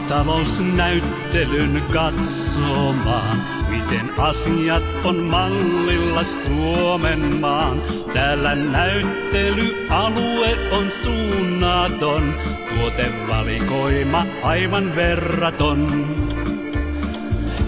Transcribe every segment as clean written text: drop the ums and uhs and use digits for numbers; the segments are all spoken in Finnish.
maatalousnäyttelyn katsomaan, miten asiat on mallilla Suomen maan. Täällä näyttelyalue on suunnaton, tuotevalikoima aivan verraton.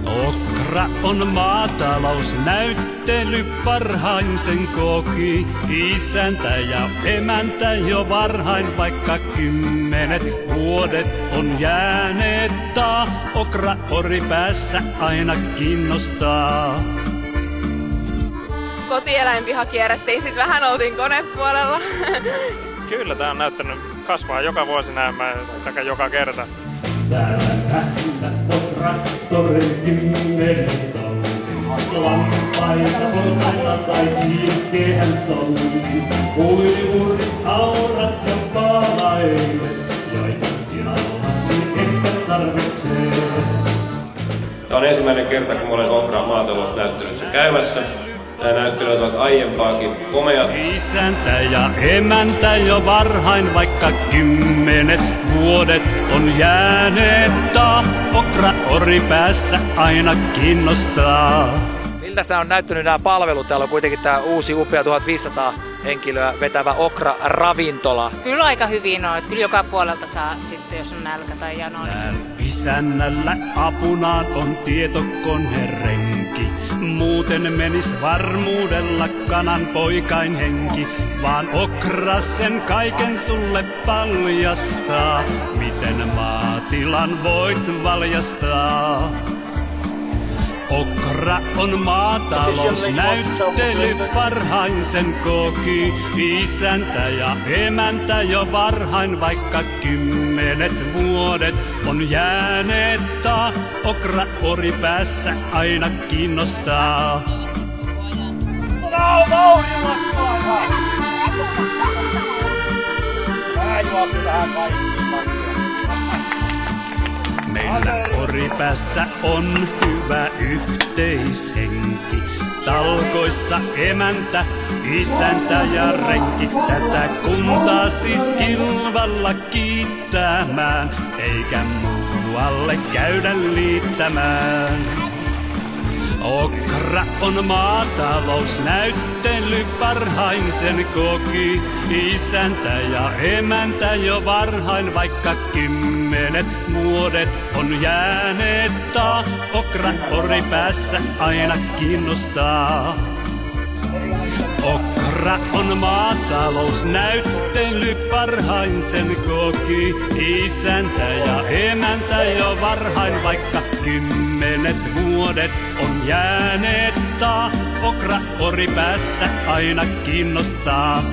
Okra on maatalousnäyttely, parhain sen koki isäntä ja emäntä jo varhain, vaikka 10 vuodet on jääneet taa. Okra ori päässä aina kiinnostaa. Kotieläinpiha kierrettiin, sit vähän oltiin konepuolella. Kyllä, tää on näyttänyt kasvaa joka vuosi näemmä, tai joka kerta. Täällä nähdä on traktorin 10 lampaita, porsaita tai kiikkehän solmi. Kuivurit, aurat ja paalaimet, joita tilalasi ehkä tarvitsee. Tämä on ensimmäinen kerta, kun olen Okran maatalousnäyttelyssä käymässä. Nämä näyttelyt ovat aiempaakin komeat. Isäntä ja emäntä jo varhain, vaikka 10 vuodet on jääneet taa. Okra ori päässä aina kiinnostaa. Miltä tämä on näyttänyt nämä palvelut? Täällä on kuitenkin tämä uusi upea 1500 henkilöä vetävä Okra-ravintola. Kyllä aika hyvin on, että kyllä joka puolelta saa sitten, jos on nälkä tai jano. Isännällä apunaan on tietokonerenki. Muuten menis varmuudella kanan poikain henki. Vaan Okra sen kaiken sulle paljastaa, miten maatilan voit valjastaa. Okra on maatalousnäyttely, parhain sen koki isäntä ja emäntä jo varhain, vaikka 10 vuodet on jääneet taa. Okra ori päässä aina kiinnostaa. Meillä Oripäässä on hyvä yhteishenki. Talkoissa emäntä, isäntä ja renki. Tätä kuntaa siis kilvalla kiittämään, eikä muualle käydä liittämään. Okra on maatalousnäyttely, parhain sen koki isäntä ja emäntä jo varhain, vaikka 10 vuodet on jääneet taa. Okra ori päässä aina kiinnostaa. Okra on maatalousnäyttely, parhain sen koki isäntä ja emäntä jo varhain, vaikka 10 vuodet on jääneet taa. Okra ori päässä aina kiinnostaa.